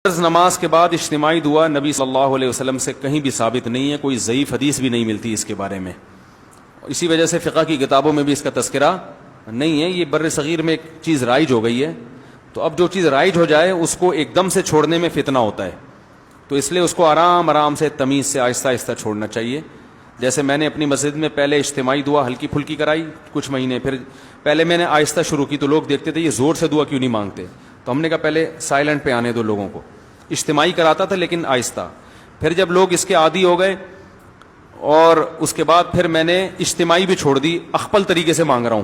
فرض نماز کے بعد اجتماعی دعا نبی صلی اللہ علیہ وسلم سے کہیں بھی ثابت نہیں ہے، کوئی ضعیف حدیث بھی نہیں ملتی اس کے بارے میں. اسی وجہ سے فقہ کی کتابوں میں بھی اس کا تذکرہ نہیں ہے. یہ بر صغیر میں ایک چیز رائج ہو گئی ہے، تو اب جو چیز رائج ہو جائے اس کو ایک دم سے چھوڑنے میں فتنہ ہوتا ہے، تو اس لیے اس کو آرام آرام سے تمیز سے آہستہ آہستہ چھوڑنا چاہیے. جیسے میں نے اپنی مسجد میں پہلے اجتماعی دعا ہلکی پھلکی کرائی کچھ مہینے، پھر پہلے میں نے آہستہ شروع کی تو لوگ دیکھتے تھے یہ زور سے دعا کیوں نہیں مانگتے، تو ہم نے کہا پہلے سائلنٹ پہ آنے دو لوگوں کو. اجتماعی کراتا تھا لیکن آہستہ. پھر جب لوگ اس کے عادی ہو گئے اور اس کے بعد پھر میں نے اجتماعی بھی چھوڑ دی، اخپل طریقے سے مانگ رہا ہوں،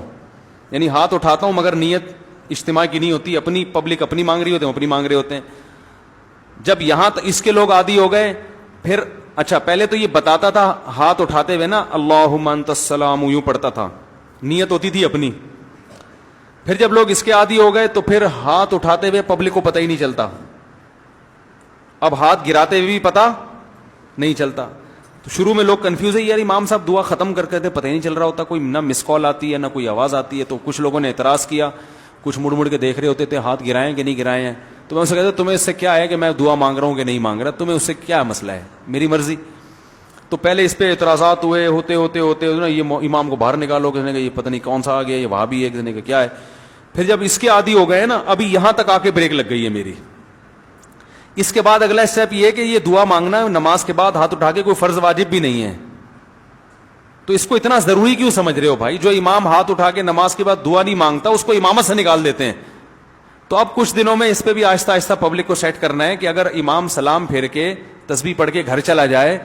یعنی ہاتھ اٹھاتا ہوں مگر نیت اجتماع کی نہیں ہوتی، اپنی پبلک اپنی مانگ رہی ہوتے ہیں، اپنی مانگ رہے ہوتے ہیں. جب یہاں اس کے لوگ عادی ہو گئے پھر اچھا پہلے تو یہ بتاتا تھا ہاتھ اٹھاتے ہوئے نا اللہم انت السلام یوں پڑھتا تھا، نیت ہوتی تھی اپنی. پھر جب لوگ اس کے عادی ہو گئے تو پھر ہاتھ اٹھاتے ہوئے پبلک کو پتہ ہی نہیں چلتا، اب ہاتھ گراتے ہوئے بھی پتہ نہیں چلتا. تو شروع میں لوگ کنفیوز ہے، یار امام صاحب دعا ختم کرتے تھے پتہ ہی نہیں چل رہا ہوتا، کوئی نہ مس کال آتی ہے نہ کوئی آواز آتی ہے. تو کچھ لوگوں نے اعتراض کیا، کچھ مڑ مڑ کے دیکھ رہے ہوتے تھے ہاتھ گرائے کہ نہیں گرائے ہیں. تو میں اسے کہتا تمہیں اس سے کیا ہے کہ میں دعا مانگ رہا ہوں کہ نہیں مانگ رہا، تمہیں اس سے کیا مسئلہ ہے، میری مرضی. تو پہلے اس پہ اعتراضات ہوئے، ہوتے ہوتے ہوتے نا یہ امام کو باہر نکالو، کسی نے کہا یہ پتہ نہیں کون سا آ گیا، یہ وہاں بھی ہے، کسی نے کہا کیا ہے. پھر جب اس کے عادی ہو گئے نا، ابھی یہاں تک آ کے بریک لگ گئی ہے میری. اس کے بعد اگلا اسٹیپ یہ ہے کہ یہ دعا مانگنا نماز کے بعد ہاتھ اٹھا کے کوئی فرض واجب بھی نہیں ہے. تو اس کو اتنا ضروری کیوں سمجھ رہے ہو بھائی؟ جو امام ہاتھ اٹھا کے نماز کے بعد دعا نہیں مانگتا اس کو امامت سے نکال دیتے ہیں. تو اب کچھ دنوں میں اس پہ بھی آہستہ آہستہ پبلک کو سیٹ کرنا ہے کہ اگر امام سلام پھیر کے تسبیح پڑھ کے گھر چلا جائے،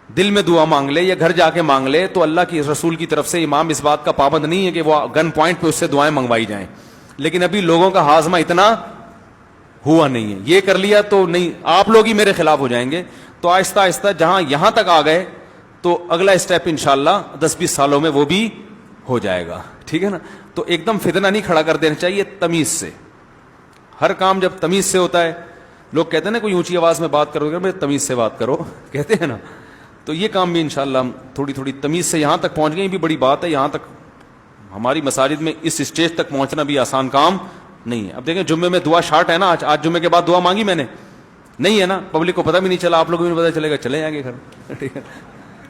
دل میں دعا مانگ لے یا گھر جا کے مانگ لے، تو اللہ کی رسول کی طرف سے امام اس بات کا پابند نہیں ہے کہ وہ گن پوائنٹ پہ اس سے دعائیں منگوائی جائیں. لیکن ابھی لوگوں کا ہاضمہ اتنا ہوا نہیں ہے، یہ کر لیا تو نہیں، آپ لوگ ہی میرے خلاف ہو جائیں گے. تو آہستہ آہستہ جہاں یہاں تک آ گئے تو اگلا اسٹیپ انشاءاللہ 10-20 سالوں میں وہ بھی ہو جائے گا. ٹھیک ہے نا؟ تو ایک دم فتنہ نہیں کھڑا کر دینا چاہیے، تمیز سے. ہر کام جب تمیز سے ہوتا ہے، لوگ کہتے ہیں نا کوئی اونچی آواز میں بات کرو گے، تمیز سے بات کرو کہتے ہیں نا، تو یہ کام بھی انشاءاللہ ہم تھوڑی تھوڑی تمیز سے یہاں تک پہنچ گئے. یہ بھی بڑی بات ہے، یہاں تک ہماری مساجد میں اس اسٹیج تک پہنچنا بھی آسان کام نہیں ہے. اب دیکھیں جمعے میں دعا شارٹ ہے نا، آج جمعے کے بعد دعا مانگی میں نے نہیں ہے نا، پبلک کو پتہ بھی نہیں چلا، آپ لوگوں کو بھی پتہ چلے گا، چلے جائیں گے گھر. ٹھیک ہے،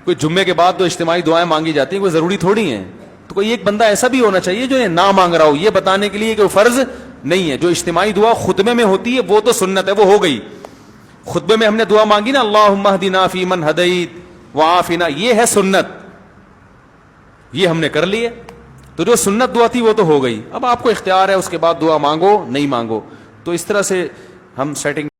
کوئی جمعے کے بعد تو اجتماعی دعائیں مانگی جاتی ہیں، کوئی ضروری تھوڑی ہیں. تو کوئی ایک بندہ ایسا بھی ہونا چاہیے جو یہ نہ مانگ رہا ہو، یہ بتانے کے لیے کہ وہ فرض نہیں ہے. جو اجتماعی دعا خطبے میں ہوتی ہے وہ تو سنت ہے، وہ ہو گئی. خطبے میں ہم نے دعا مانگی نا اللہم اہدنا فیمن ہدیت وعافنا، یہ ہے سنت، یہ ہم نے کر لی ہے. تو جو سنت دعا تھی وہ تو ہو گئی. اب آپ کو اختیار ہے اس کے بعد دعا مانگو نہیں مانگو. تو اس طرح سے ہم سیٹنگ